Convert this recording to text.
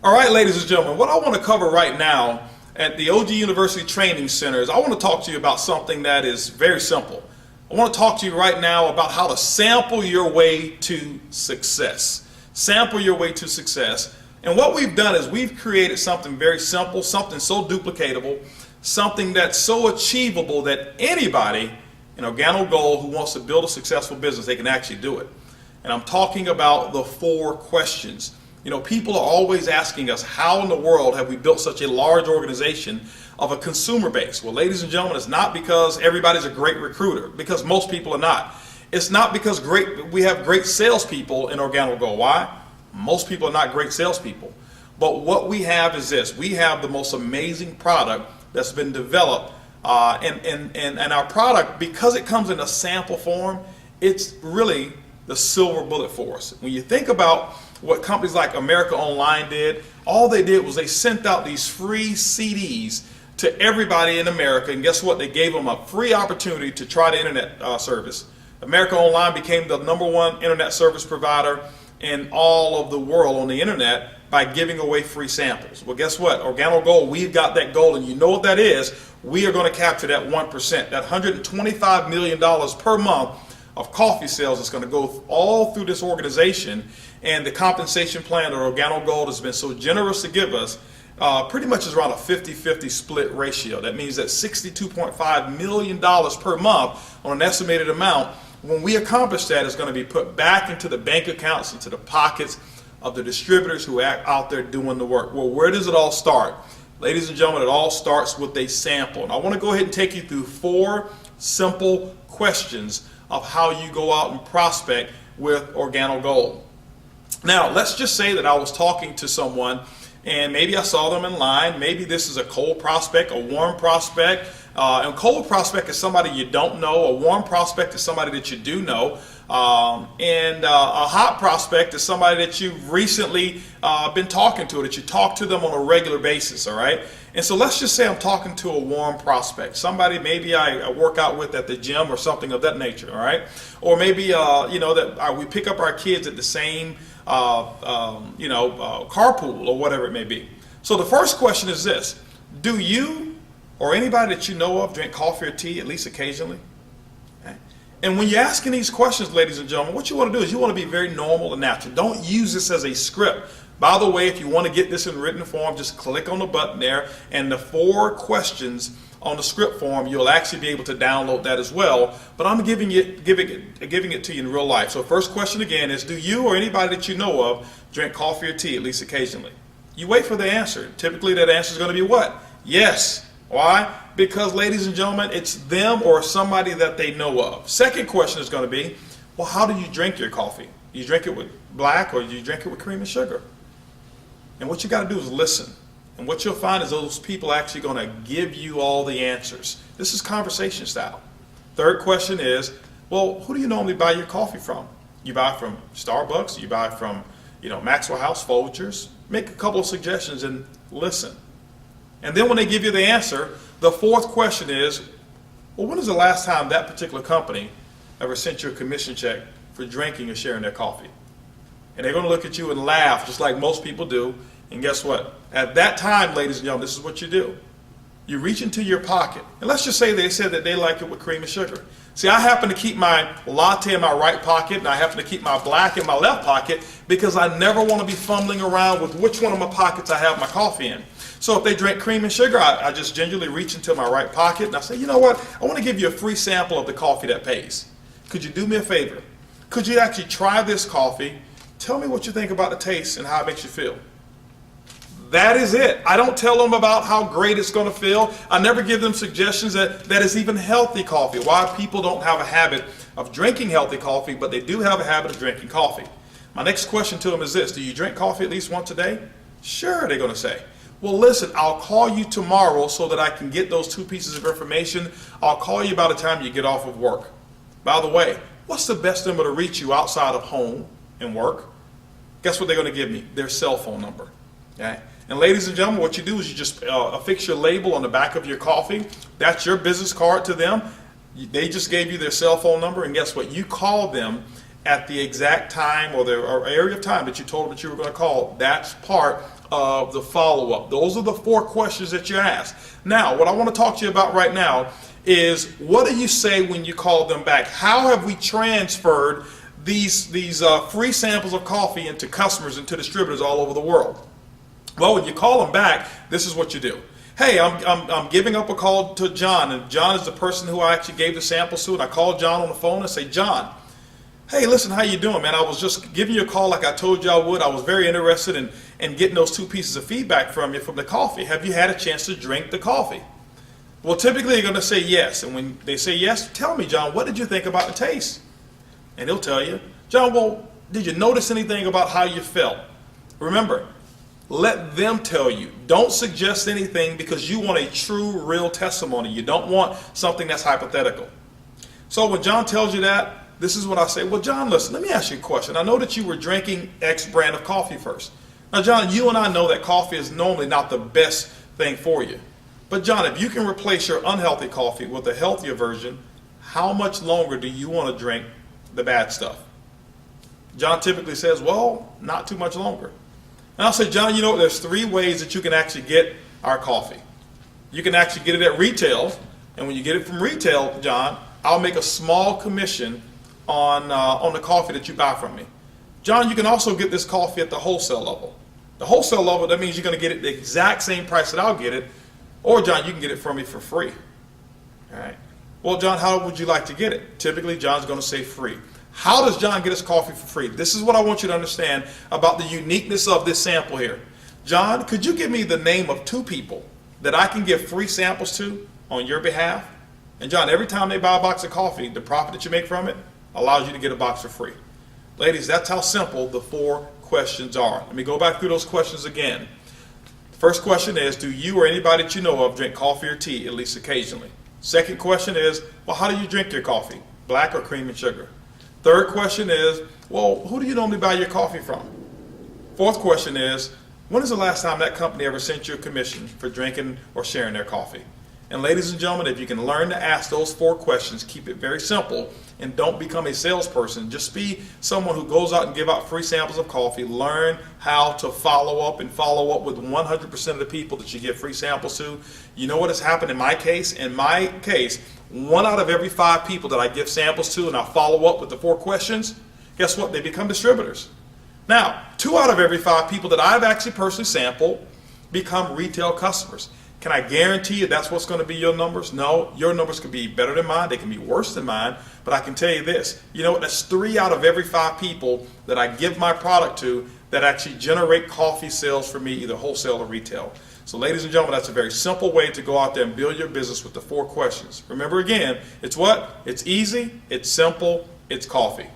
All right, ladies and gentlemen, what I want to cover right now at the OG University Training Center is I want to talk to you about something that is very simple. I want to talk to you right now about how to sample your way to success. Sample your way to success. And what we've done is we've created something very simple, something so duplicatable, something that's so achievable that anybody in OrganoGold who wants to build a successful business, they can actually do it. And I'm talking about the 4 questions. You know, people are always asking us, how in the world have we built such a large organization of a consumer base? Well, ladies and gentlemen, it's not because everybody's a great recruiter, because most people are not. It's not because we have great salespeople in OrganoGold. Why? Most people are not great salespeople. But what we have is this. We have the most amazing product that's been developed. And our product, because it comes in a sample form, it's really the silver bullet for us. When you think about what companies like America Online did, all they did was they sent out these free CDs to everybody in America, and guess what? They gave them a free opportunity to try the internet service. America Online became the #1 internet service provider in all of the world on the internet by giving away free samples. Well, guess what? OrganoGold, we've got that goal, and you know what that is. We are going to capture that 1%, that $125 million per month of coffee sales that's going to go all through this organization. And the compensation plan that OrganoGold has been so generous to give us pretty much is around a 50-50 split ratio. That means that $62.5 million per month on an estimated amount, when we accomplish that, is going to be put back into the bank accounts, into the pockets of the distributors who are out there doing the work. Well, where does it all start? Ladies and gentlemen, it all starts with a sample. And I want to go ahead and take you through 4 simple questions of how you go out and prospect with OrganoGold. Now, let's just say that I was talking to someone and maybe I saw them in line. Maybe this is a cold prospect, a warm prospect. And cold prospect is somebody you don't know. A warm prospect is somebody that you do know. And a hot prospect is somebody that you've recently been talking to, that you talk to them on a regular basis, all right? And so let's just say I'm talking to a warm prospect, somebody maybe I work out with at the gym or something of that nature, all right? Or maybe, that we pick up our kids at the same, carpool or whatever it may be. So the first question is this: do you or anybody that you know of drink coffee or tea at least occasionally? Okay. And when you're asking these questions, ladies and gentlemen, what you want to do is you want to be very normal and natural. Don't use this as a script. By the way, if you want to get this in written form, just click on the button there, and the 4 questions on the script form, you'll actually be able to download that as well. But I'm giving it to you in real life. So first question again is, do you or anybody that you know of drink coffee or tea at least occasionally? You wait for the answer. Typically that answer is going to be what? Yes. Why? Because, ladies and gentlemen, it's them or somebody that they know of. Second question is going to be, well, how do you drink your coffee? Do you drink it with black or do you drink it with cream and sugar? And what you got to do is listen. And what you'll find is those people are actually going to give you all the answers. This is conversation style. Third question is, well, who do you normally buy your coffee from? You buy from Starbucks, you buy from, Maxwell House, Folgers. Make a couple of suggestions and listen. And then when they give you the answer, the 4th question is, well, when is the last time that particular company ever sent you a commission check for drinking or sharing their coffee? And they're going to look at you and laugh just like most people do. And guess what? At that time, ladies and gentlemen, this is what you do. You reach into your pocket. And let's just say they said that they like it with cream and sugar. See, I happen to keep my latte in my right pocket, and I happen to keep my black in my left pocket because I never want to be fumbling around with which one of my pockets I have my coffee in. So if they drink cream and sugar, I just gingerly reach into my right pocket and I say, you know what? I want to give you a free sample of the coffee that pays. Could you do me a favor? Could you actually try this coffee? Tell me what you think about the taste and how it makes you feel. That is it. I don't tell them about how great it's going to feel. I never give them suggestions that is even healthy coffee. Why people don't have a habit of drinking healthy coffee, but they do have a habit of drinking coffee. My next question to them is this: do you drink coffee at least once a day? Sure, they're going to say. Well, listen, I'll call you tomorrow so that I can get those 2 pieces of information. I'll call you by the time you get off of work. By the way, what's the best number to reach you outside of home and work? Guess what they're going to give me? Their cell phone number. Okay? And ladies and gentlemen, what you do is you just affix your label on the back of your coffee. That's your business card to them. They just gave you their cell phone number, and guess what? You call them at the exact time or area of time that you told them that you were going to call. That's part of the follow-up. Those are the 4 questions that you ask. Now, what I want to talk to you about right now is, what do you say when you call them back? How have we transferred these free samples of coffee into customers and to distributors all over the world? Well, when you call them back, this is what you do. Hey, I'm giving up a call to John, and John is the person who I actually gave the samples to, and I called John on the phone and say, John, hey, listen, how you doing, man? I was just giving you a call like I told you I would. I was very interested in getting those 2 pieces of feedback from you from the coffee. Have you had a chance to drink the coffee? Well, typically you're going to say yes. And when they say yes, tell me, John, what did you think about the taste? And he'll tell you, John, well, did you notice anything about how you felt? Remember, let them tell you. Don't suggest anything, because you want a true, real testimony. You don't want something that's hypothetical. So when John tells you that, this is what I say. Well, John, listen, let me ask you a question. I know that you were drinking X brand of coffee first. Now, John, you and I know that coffee is normally not the best thing for you. But John, if you can replace your unhealthy coffee with a healthier version, how much longer do you want to drink the bad stuff? John typically says, well, not too much longer. And I'll say, John, you know, there's 3 ways that you can actually get our coffee. You can actually get it at retail, and when you get it from retail, John, I'll make a small commission on the coffee that you buy from me. John, you can also get this coffee at the wholesale level. The wholesale level, that means you're going to get it the exact same price that I'll get it, or John, you can get it from me for free. All right. Well, John, how would you like to get it? Typically, John's going to say free. How does John get his coffee for free? This is what I want you to understand about the uniqueness of this sample here. John, could you give me the name of 2 people that I can give free samples to on your behalf? And John, every time they buy a box of coffee, the profit that you make from it allows you to get a box for free. Ladies, that's how simple the 4 questions are. Let me go back through those questions again. First question is, do you or anybody that you know of drink coffee or tea at least occasionally? Second question is, well, how do you drink your coffee? Black or cream and sugar? Third question is, well, who do you normally buy your coffee from? Fourth question is, when is the last time that company ever sent you a commission for drinking or sharing their coffee? And ladies and gentlemen, if you can learn to ask those 4 questions, keep it very simple, and don't become a salesperson. Just be someone who goes out and give out free samples of coffee. Learn how to follow up with 100% of the people that you give free samples to. You know what has happened in my case? In my case, 1 out of every 5 people that I give samples to and I follow up with the 4 questions, guess what? They become distributors. Now, 2 out of every 5 people that I've actually personally sampled become retail customers. Can I guarantee you that's what's going to be your numbers? No, your numbers could be better than mine. They can be worse than mine. But I can tell you this. You know what? That's 3 out of every 5 people that I give my product to that actually generate coffee sales for me, either wholesale or retail. So ladies and gentlemen, that's a very simple way to go out there and build your business with the 4 questions. Remember again, it's what? It's easy, it's simple, it's coffee.